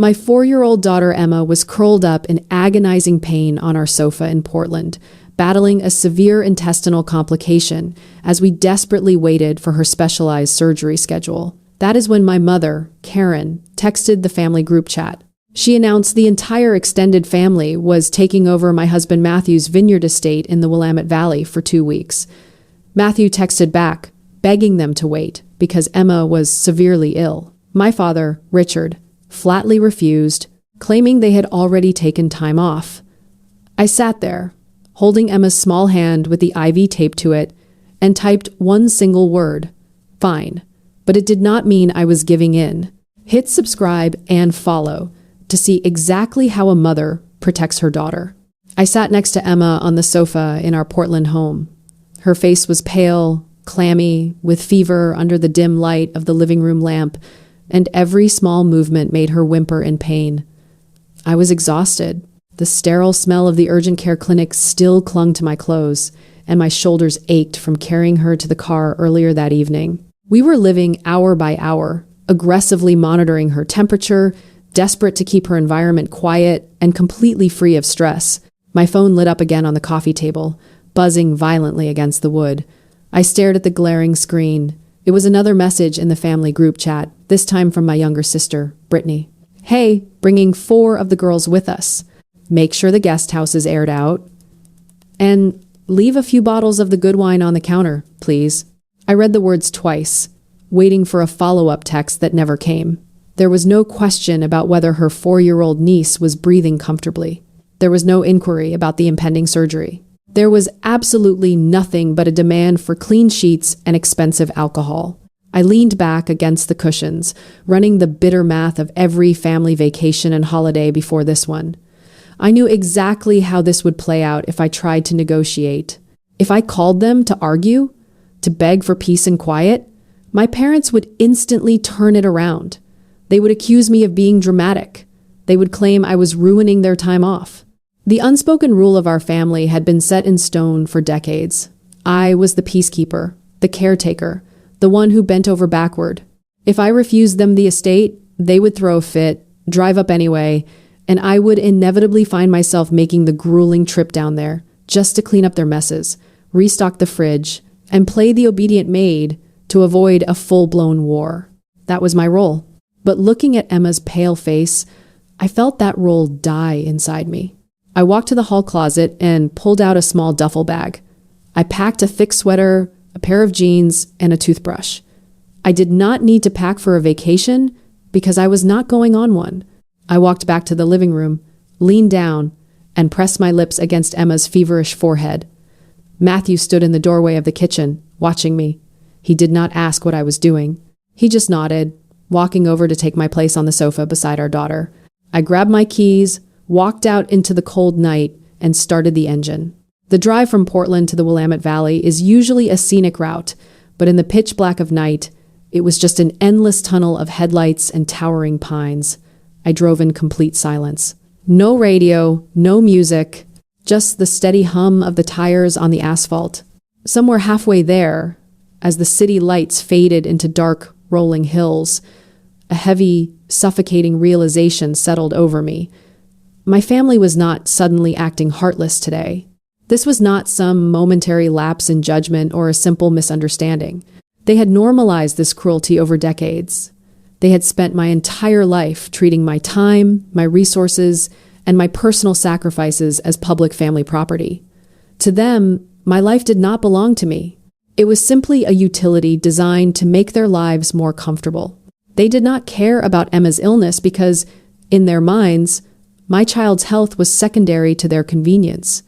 My 4-year-old daughter Emma was curled up in agonizing pain on our sofa in Portland, battling a severe intestinal complication as we desperately waited for her specialized surgery schedule. That is when my mother, Karen, texted the family group chat. She announced the entire extended family was taking over my husband Matthew's Vineyard estate in the Willamette Valley for 2 weeks. Matthew texted back, begging them to wait because Emma was severely ill. My father, Richard, flatly refused, claiming they had already taken time off. I sat there, holding Emma's small hand with the IV taped to it, and typed one single word, fine. But it did not mean I was giving in. Hit subscribe and follow to see exactly how a mother protects her daughter. I sat next to Emma on the sofa in our Portland home. Her face was pale, clammy, with fever under the dim light of the living room lamp, and every small movement made her whimper in pain. I was exhausted. The sterile smell of the urgent care clinic still clung to my clothes, and my shoulders ached from carrying her to the car earlier that evening. We were living hour by hour, aggressively monitoring her temperature, desperate to keep her environment quiet and completely free of stress. My phone lit up again on the coffee table, buzzing violently against the wood. I stared at the glaring screen. It was another message in the family group chat, this time from my younger sister, Brittany. Hey, bringing 4 of the girls with us. Make sure the guest house is aired out. And leave a few bottles of the good wine on the counter, please. I read the words twice, waiting for a follow-up text that never came. There was no question about whether her 4-year-old niece was breathing comfortably. There was no inquiry about the impending surgery. There was absolutely nothing but a demand for clean sheets and expensive alcohol. I leaned back against the cushions, running the bitter math of every family vacation and holiday before this one. I knew exactly how this would play out if I tried to negotiate. If I called them to argue, to beg for peace and quiet, my parents would instantly turn it around. They would accuse me of being dramatic. They would claim I was ruining their time off. The unspoken rule of our family had been set in stone for decades. I was the peacekeeper, the caretaker, the one who bent over backward. If I refused them the estate, they would throw a fit, drive up anyway, and I would inevitably find myself making the grueling trip down there just to clean up their messes, restock the fridge, and play the obedient maid to avoid a full-blown war. That was my role. But looking at Emma's pale face, I felt that role die inside me. I walked to the hall closet and pulled out a small duffel bag. I packed a thick sweater, a pair of jeans, and a toothbrush. I did not need to pack for a vacation because I was not going on one. I walked back to the living room, leaned down, and pressed my lips against Emma's feverish forehead. Matthew stood in the doorway of the kitchen, watching me. He did not ask what I was doing. He just nodded, walking over to take my place on the sofa beside our daughter. I grabbed my keys, walked out into the cold night, and started the engine. The drive from Portland to the Willamette Valley is usually a scenic route, but in the pitch black of night, it was just an endless tunnel of headlights and towering pines. I drove in complete silence. No radio, no music, just the steady hum of the tires on the asphalt. Somewhere halfway there, as the city lights faded into dark, rolling hills, a heavy, suffocating realization settled over me. My family was not suddenly acting heartless today. This was not some momentary lapse in judgment or a simple misunderstanding. They had normalized this cruelty over decades. They had spent my entire life treating my time, my resources, and my personal sacrifices as public family property. To them, my life did not belong to me. It was simply a utility designed to make their lives more comfortable. They did not care about Emma's illness because, in their minds, my child's health was secondary to their convenience.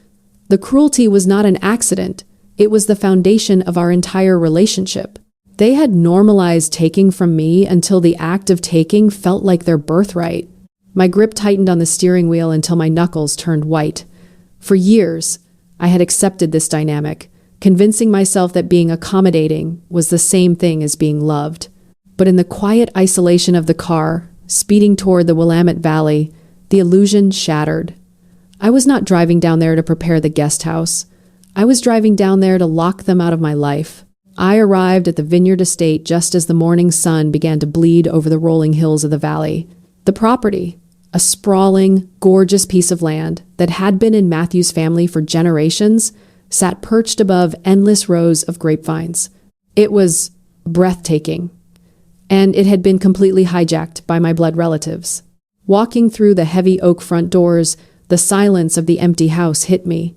The cruelty was not an accident. It was the foundation of our entire relationship. They had normalized taking from me until the act of taking felt like their birthright. My grip tightened on the steering wheel until my knuckles turned white. For years, I had accepted this dynamic, convincing myself that being accommodating was the same thing as being loved. But in the quiet isolation of the car, speeding toward the Willamette Valley, the illusion shattered. I was not driving down there to prepare the guest house. I was driving down there to lock them out of my life. I arrived at the Vineyard estate just as the morning sun began to bleed over the rolling hills of the valley. The property, a sprawling, gorgeous piece of land that had been in Matthew's family for generations, sat perched above endless rows of grapevines. It was breathtaking, and it had been completely hijacked by my blood relatives. Walking through the heavy oak front doors, the silence of the empty house hit me,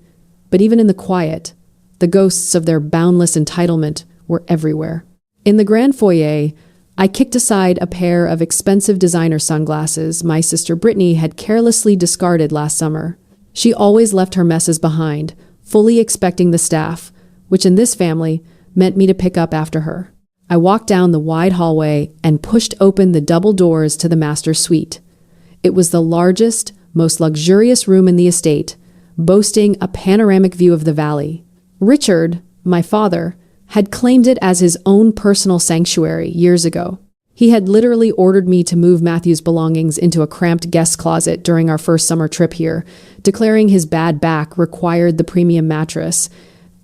but even in the quiet, the ghosts of their boundless entitlement were everywhere. In the grand foyer, I kicked aside a pair of expensive designer sunglasses my sister Brittany had carelessly discarded last summer. She always left her messes behind, fully expecting the staff, which in this family meant me to pick up after her. I walked down the wide hallway and pushed open the double doors to the master suite. It was the largest, most luxurious room in the estate, boasting a panoramic view of the valley. Richard, my father, had claimed it as his own personal sanctuary years ago. He had literally ordered me to move Matthew's belongings into a cramped guest closet during our first summer trip here, declaring his bad back required the premium mattress,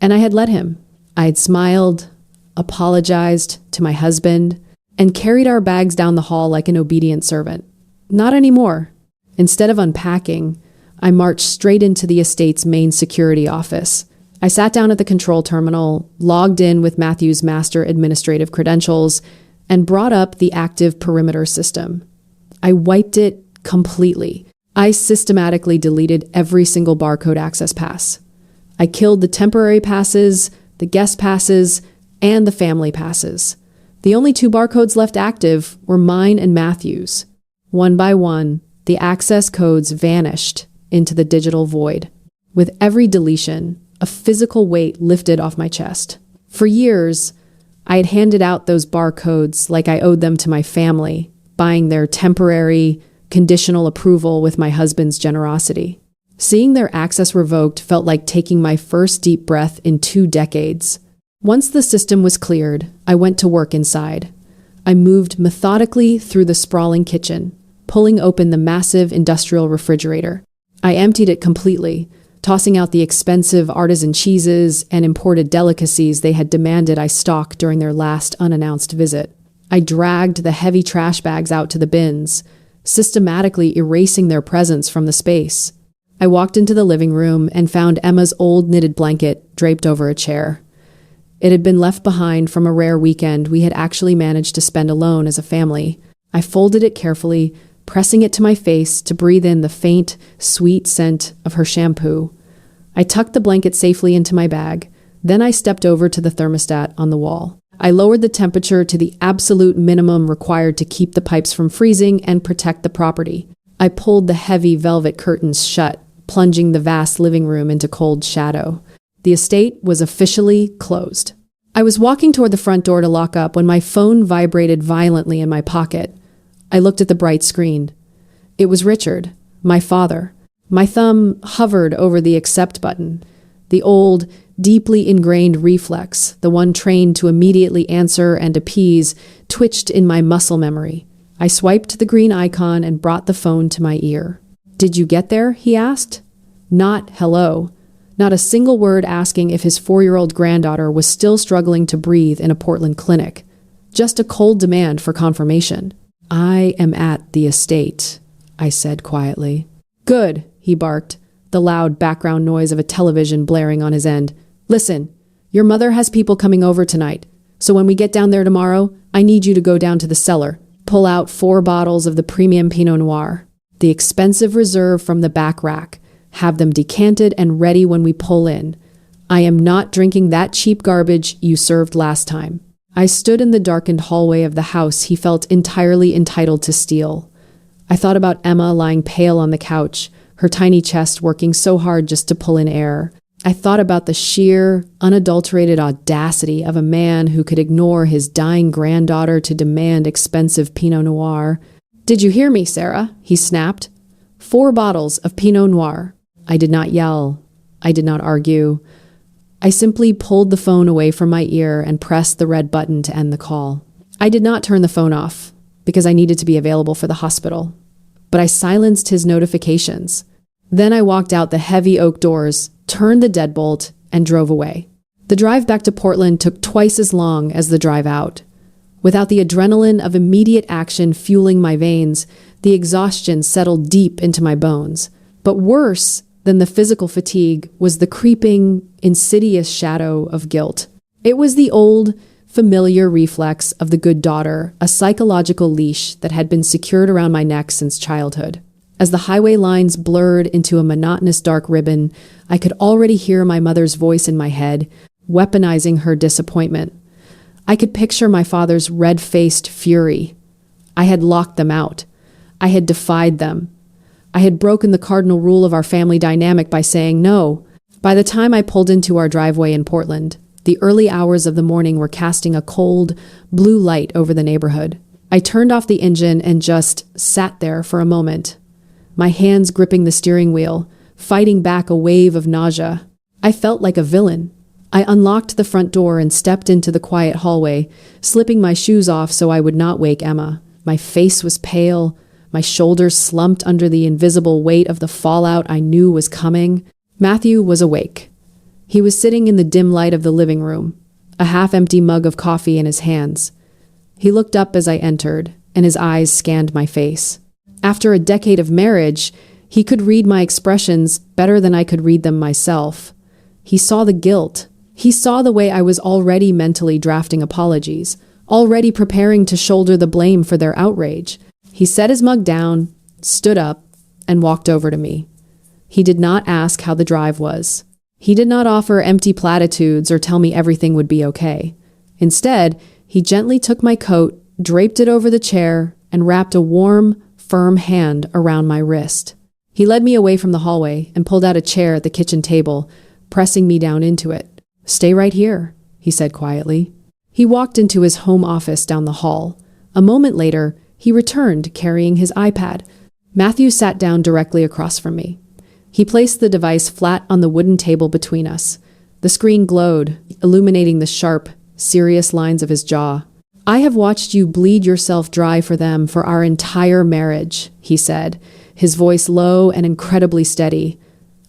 and I had let him. I had smiled, apologized to my husband, and carried our bags down the hall like an obedient servant. Not anymore. Instead of unpacking, I marched straight into the estate's main security office. I sat down at the control terminal, logged in with Matthew's master administrative credentials, and brought up the active perimeter system. I wiped it completely. I systematically deleted every single barcode access pass. I killed the temporary passes, the guest passes, and the family passes. The only 2 barcodes left active were mine and Matthew's. One by one, the access codes vanished into the digital void. With every deletion, a physical weight lifted off my chest. For years, I had handed out those barcodes like I owed them to my family, buying their temporary, conditional approval with my husband's generosity. Seeing their access revoked felt like taking my first deep breath in 2 decades. Once the system was cleared, I went to work inside. I moved methodically through the sprawling kitchen, pulling open the massive industrial refrigerator. I emptied it completely, tossing out the expensive artisan cheeses and imported delicacies they had demanded I stock during their last unannounced visit. I dragged the heavy trash bags out to the bins, systematically erasing their presence from the space. I walked into the living room and found Emma's old knitted blanket draped over a chair. It had been left behind from a rare weekend we had actually managed to spend alone as a family. I folded it carefully, pressing it to my face to breathe in the faint, sweet scent of her shampoo. I tucked the blanket safely into my bag. Then I stepped over to the thermostat on the wall. I lowered the temperature to the absolute minimum required to keep the pipes from freezing and protect the property. I pulled the heavy velvet curtains shut, plunging the vast living room into cold shadow. The estate was officially closed. I was walking toward the front door to lock up when my phone vibrated violently in my pocket. I looked at the bright screen. It was Richard, my father. My thumb hovered over the accept button, the old, deeply ingrained reflex, the one trained to immediately answer and appease, twitched in my muscle memory. I swiped the green icon and brought the phone to my ear. "Did you get there?" he asked. Not hello. Not a single word asking if his 4-year-old granddaughter was still struggling to breathe in a Portland clinic. Just a cold demand for confirmation. "I am at the estate," I said quietly. "Good," he barked, the loud background noise of a television blaring on his end. "Listen, your mother has people coming over tonight, so when we get down there tomorrow, I need you to go down to the cellar, pull out 4 bottles of the premium Pinot Noir, the expensive reserve from the back rack. Have them decanted and ready when we pull in. I am not drinking that cheap garbage you served last time." I stood in the darkened hallway of the house he felt entirely entitled to steal. I thought about Emma lying pale on the couch, her tiny chest working so hard just to pull in air. I thought about the sheer, unadulterated audacity of a man who could ignore his dying granddaughter to demand expensive Pinot Noir. "Did you hear me, Sarah?" he snapped. 4 bottles of Pinot Noir. I did not yell. I did not argue. I simply pulled the phone away from my ear and pressed the red button to end the call. I did not turn the phone off because I needed to be available for the hospital, but I silenced his notifications. Then I walked out the heavy oak doors, turned the deadbolt, and drove away. The drive back to Portland took twice as long as the drive out. Without the adrenaline of immediate action fueling my veins, The exhaustion settled deep into my bones. But worse than the physical fatigue was the creeping, insidious shadow of guilt. It was the old, familiar reflex of the good daughter, a psychological leash that had been secured around my neck since childhood. As the highway lines blurred into a monotonous dark ribbon, I could already hear my mother's voice in my head, weaponizing her disappointment. I could picture my father's red-faced fury. I had locked them out. I had defied them. I had broken the cardinal rule of our family dynamic by saying no. By the time I pulled into our driveway in Portland, the early hours of the morning were casting a cold, blue light over the neighborhood. I turned off the engine and just sat there for a moment, my hands gripping the steering wheel, fighting back a wave of nausea. I felt like a villain. I unlocked the front door and stepped into the quiet hallway, slipping my shoes off so I would not wake Emma. My face was pale, my shoulders slumped under the invisible weight of the fallout I knew was coming. Matthew was awake. He was sitting in the dim light of the living room, a half-empty mug of coffee in his hands. He looked up as I entered, and his eyes scanned my face. After a decade of marriage, he could read my expressions better than I could read them myself. He saw the guilt. He saw the way I was already mentally drafting apologies, already preparing to shoulder the blame for their outrage. He set his mug down, stood up, and walked over to me. He did not ask how the drive was. He did not offer empty platitudes or tell me everything would be okay. Instead, he gently took my coat, draped it over the chair, and wrapped a warm, firm hand around my wrist. He led me away from the hallway and pulled out a chair at the kitchen table, pressing me down into it. "Stay right here," he said quietly. He walked into his home office down the hall. A moment later, he returned carrying his iPad. Matthew sat down directly across from me. He placed the device flat on the wooden table between us. The screen glowed, illuminating the sharp, serious lines of his jaw. "I have watched you bleed yourself dry for them for our entire marriage," he said, his voice low and incredibly steady.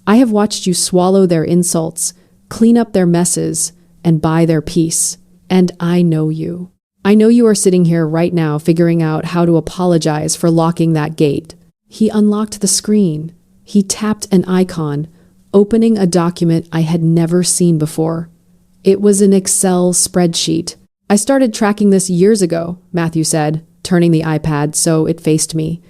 "I have watched you swallow their insults, clean up their messes, and buy their peace. And I know you. I know you are sitting here right now figuring out how to apologize for locking that gate." He unlocked the screen. He tapped an icon, opening a document I had never seen before. It was an Excel spreadsheet. "I started tracking this years ago," Matthew said, turning the iPad so it faced me.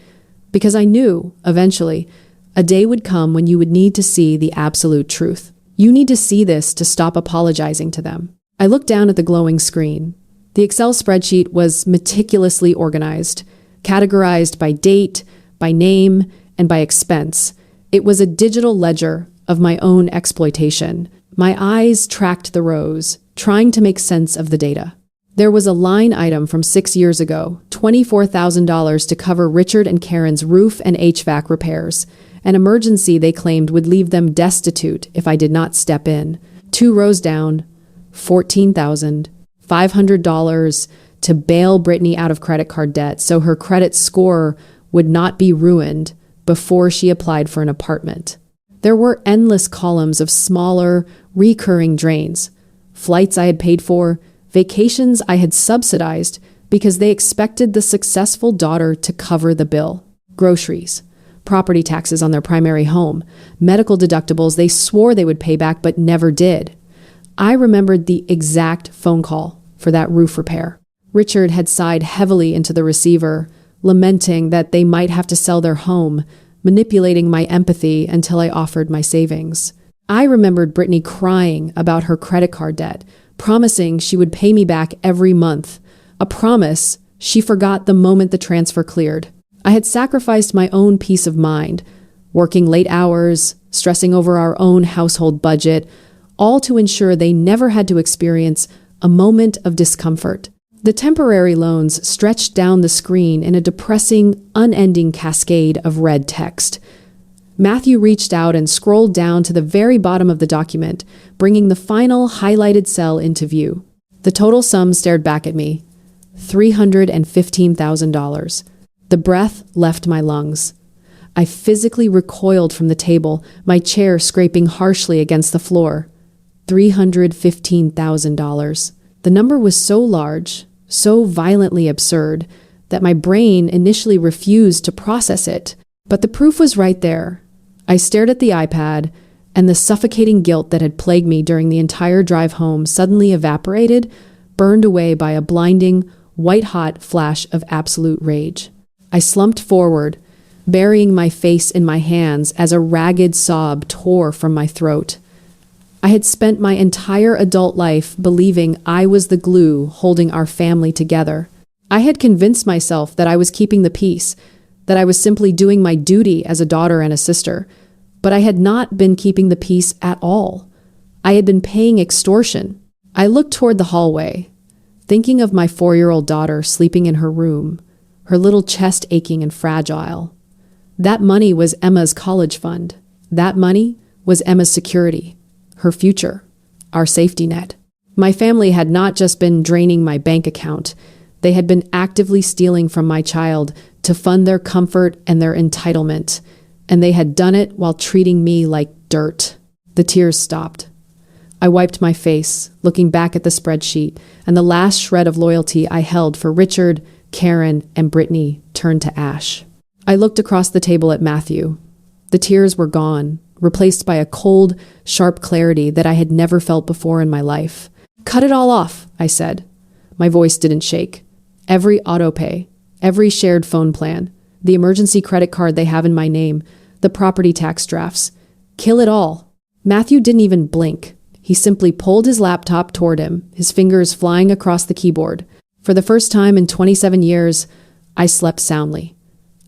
"Because I knew, eventually, a day would come when you would need to see the absolute truth. You need to see this to stop apologizing to them." I looked down at the glowing screen. The Excel spreadsheet was meticulously organized, categorized by date, by name, and by expense. It was a digital ledger of my own exploitation. My eyes tracked the rows, trying to make sense of the data. There was a line item from 6 years ago, $24,000 to cover Richard and Karen's roof and HVAC repairs, an emergency they claimed would leave them destitute if I did not step in. 2 rows down, $14,500 to bail Brittany out of credit card debt so her credit score would not be ruined before she applied for an apartment. There were endless columns of smaller, recurring drains. Flights I had paid for, vacations I had subsidized because they expected the successful daughter to cover the bill. Groceries, property taxes on their primary home, medical deductibles they swore they would pay back but never did. I remembered the exact phone call for that roof repair. Richard had sighed heavily into the receiver, lamenting that they might have to sell their home, manipulating my empathy until I offered my savings. I remembered Brittany crying about her credit card debt, promising she would pay me back every month, a promise she forgot the moment the transfer cleared. I had sacrificed my own peace of mind, working late hours, stressing over our own household budget, all to ensure they never had to experience a moment of discomfort. The temporary loans stretched down the screen in a depressing, unending cascade of red text. Matthew reached out and scrolled down to the very bottom of the document, bringing the final highlighted cell into view. The total sum stared back at me, $315,000. The breath left my lungs. I physically recoiled from the table, my chair scraping harshly against the floor. $315,000. The number was so large, so violently absurd, that my brain initially refused to process it. But the proof was right there. I stared at the iPad, and the suffocating guilt that had plagued me during the entire drive home suddenly evaporated, burned away by a blinding, white-hot flash of absolute rage. I slumped forward, burying my face in my hands as a ragged sob tore from my throat. I had spent my entire adult life believing I was the glue holding our family together. I had convinced myself that I was keeping the peace, that I was simply doing my duty as a daughter and a sister, but I had not been keeping the peace at all. I had been paying extortion. I looked toward the hallway, thinking of my 4-year-old daughter sleeping in her room, her little chest aching and fragile. That money was Emma's college fund. That money was Emma's security, her future, our safety net. My family had not just been draining my bank account. They had been actively stealing from my child to fund their comfort and their entitlement, and they had done it while treating me like dirt. The tears stopped. I wiped my face, looking back at the spreadsheet, and the last shred of loyalty I held for Richard, Karen, and Brittany turned to ash. I looked across the table at Matthew. The tears were gone, replaced by a cold, sharp clarity that I had never felt before in my life. "Cut it all off," I said. My voice didn't shake. Every autopay, every shared phone plan, the emergency credit card they have in my name, the property tax drafts. Kill it all. Matthew didn't even blink. He simply pulled his laptop toward him, his fingers flying across the keyboard. For the first time in 27 years, I slept soundly.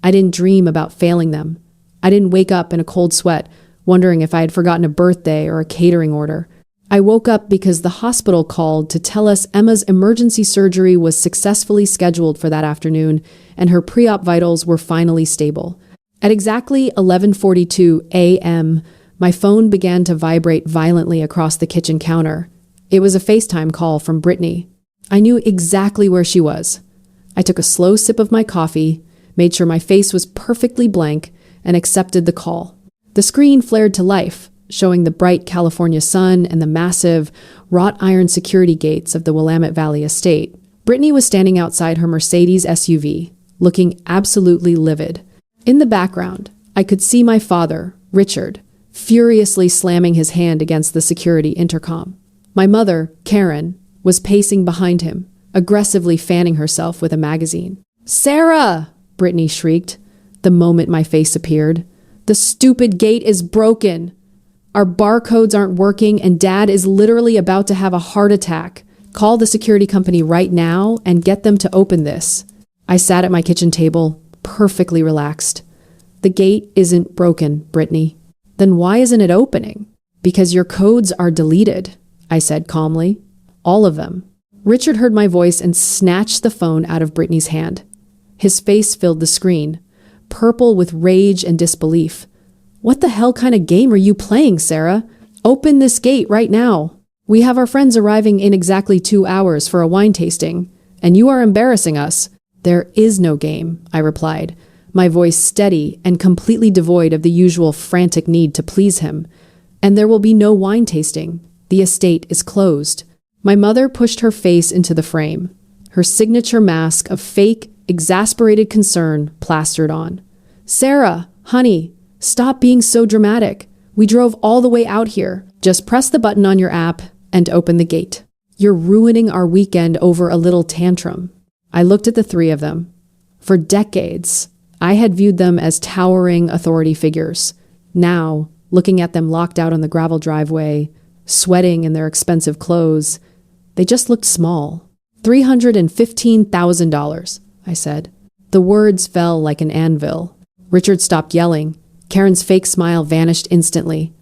I didn't dream about failing them. I didn't wake up in a cold sweat, wondering if I had forgotten a birthday or a catering order. I woke up because the hospital called to tell us Emma's emergency surgery was successfully scheduled for that afternoon, and her pre-op vitals were finally stable. At exactly 11:42 a.m., my phone began to vibrate violently across the kitchen counter. It was a FaceTime call from Brittany. I knew exactly where she was. I took a slow sip of my coffee, made sure my face was perfectly blank, and accepted the call. The screen flared to life, showing the bright California sun and the massive, wrought iron security gates of the Willamette Valley estate. Brittany was standing outside her Mercedes SUV, looking absolutely livid. In the background, I could see my father, Richard, furiously slamming his hand against the security intercom. My mother, Karen, was pacing behind him, aggressively fanning herself with a magazine. "Sarah!" Brittany shrieked, the moment my face appeared. "The stupid gate is broken. Our barcodes aren't working, and Dad is literally about to have a heart attack. Call the security company right now and get them to open this." I sat at my kitchen table, perfectly relaxed. "The gate isn't broken, Brittany." "Then why isn't it opening?" "Because your codes are deleted," I said calmly. "All of them." Richard heard my voice and snatched the phone out of Brittany's hand. His face filled the screen, purple with rage and disbelief. "What the hell kind of game are you playing, Sarah? Open this gate right now. We have our friends arriving in exactly 2 hours for a wine tasting, and you are embarrassing us." "There is no game," I replied, my voice steady and completely devoid of the usual frantic need to please him. "And there will be no wine tasting. The estate is closed." My mother pushed her face into the frame, her signature mask of fake, exasperated concern plastered on. "Sarah, honey, stop being so dramatic. We drove all the way out here. Just press the button on your app and open the gate. You're ruining our weekend over a little tantrum." I looked at the three of them. For decades, I had viewed them as towering authority figures. Now, looking at them locked out on the gravel driveway, sweating in their expensive clothes, they just looked small. $315,000, I said. The words fell like an anvil. Richard stopped yelling. Karen's fake smile vanished instantly.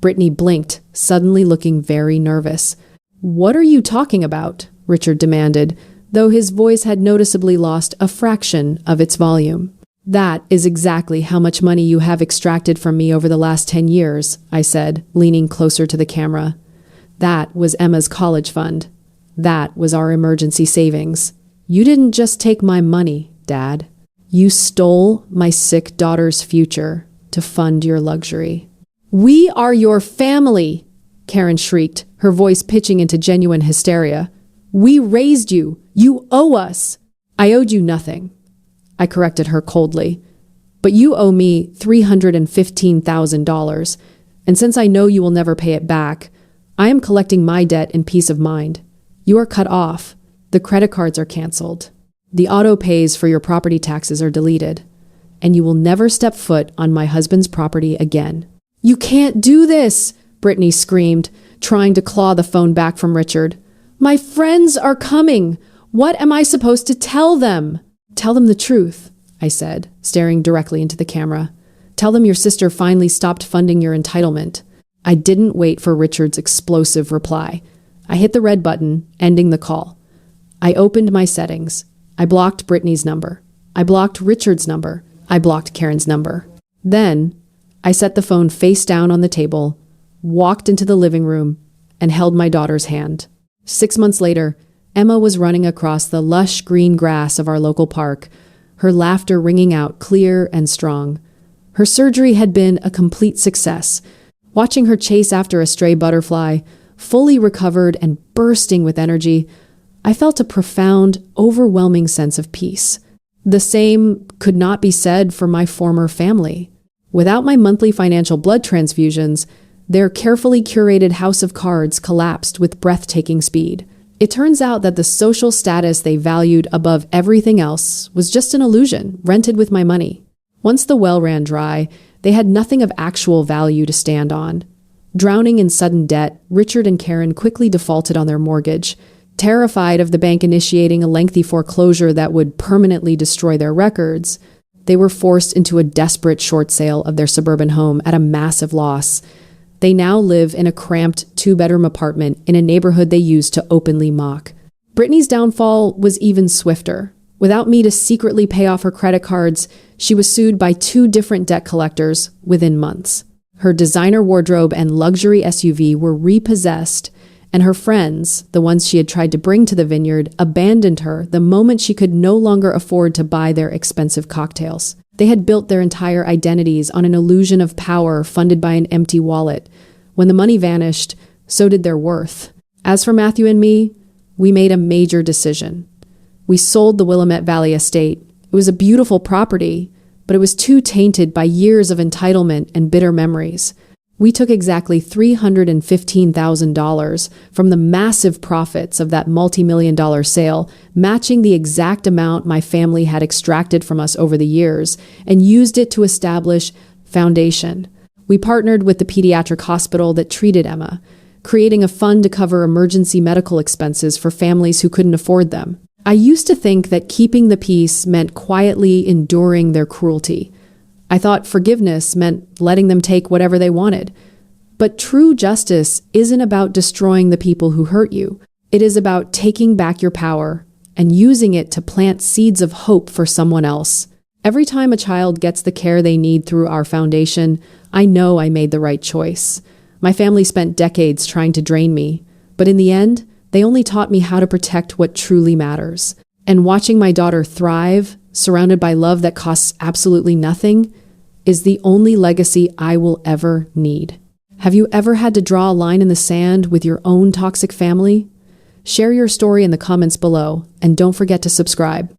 Brittany blinked, suddenly looking very nervous. "What are you talking about?" Richard demanded, though his voice had noticeably lost a fraction of its volume. "That is exactly how much money you have extracted from me over the last 10 years, I said, leaning closer to the camera. "That was Emma's college fund. That was our emergency savings. You didn't just take my money, Dad. You stole my sick daughter's future to fund your luxury." "We are your family," Karen shrieked, her voice pitching into genuine hysteria. "We raised you. You owe us." "I owed you nothing. I corrected her coldly. But you owe me $315,000, and since I know you will never pay it back, I am collecting my debt in peace of mind. You are cut off. The credit cards are canceled. The auto pays for your property taxes are deleted, and you will never step foot on my husband's property again. You can't do this, Brittany screamed, trying to claw the phone back from Richard. My friends are coming. What am I supposed to tell them? Tell them the truth, I said, staring directly into the camera. Tell them your sister finally stopped funding your entitlement. I didn't wait for Richard's explosive reply. I hit the red button, ending the call. I opened my settings. I blocked Brittany's number. I blocked Richard's number. I blocked Karen's number. Then, I set the phone face down on the table, walked into the living room, and held my daughter's hand. 6 months later, Emma was running across the lush green grass of our local park, her laughter ringing out clear and strong. Her surgery had been a complete success. Watching her chase after a stray butterfly, fully recovered and bursting with energy, I felt a profound, overwhelming sense of peace. The same could not be said for my former family. Without my monthly financial blood transfusions, their carefully curated house of cards collapsed with breathtaking speed. It turns out that the social status they valued above everything else was just an illusion, rented with my money. Once the well ran dry, they had nothing of actual value to stand on. Drowning in sudden debt, Richard and Karen quickly defaulted on their mortgage. Terrified of the bank initiating a lengthy foreclosure that would permanently destroy their records, they were forced into a desperate short sale of their suburban home at a massive loss. They now live in a cramped 2-bedroom apartment in a neighborhood they used to openly mock. Brittany's downfall was even swifter. Without me to secretly pay off her credit cards, she was sued by 2 different debt collectors within months. Her designer wardrobe and luxury SUV were repossessed, and her friends, the ones she had tried to bring to the Vineyard, abandoned her the moment she could no longer afford to buy their expensive cocktails. They had built their entire identities on an illusion of power funded by an empty wallet. When the money vanished, so did their worth. As for Matthew and me, we made a major decision. We sold the Willamette Valley estate. It was a beautiful property, but it was too tainted by years of entitlement and bitter memories. We took exactly $315,000 from the massive profits of that multi-million-dollar sale, matching the exact amount my family had extracted from us over the years, and used it to establish Foundation. We partnered with the pediatric hospital that treated Emma, creating a fund to cover emergency medical expenses for families who couldn't afford them. I used to think that keeping the peace meant quietly enduring their cruelty. I thought forgiveness meant letting them take whatever they wanted. But true justice isn't about destroying the people who hurt you. It is about taking back your power and using it to plant seeds of hope for someone else. Every time a child gets the care they need through our foundation, I know I made the right choice. My family spent decades trying to drain me, but in the end, they only taught me how to protect what truly matters. And watching my daughter thrive, surrounded by love that costs absolutely nothing, is the only legacy I will ever need. Have you ever had to draw a line in the sand with your own toxic family? Share your story in the comments below, and don't forget to subscribe.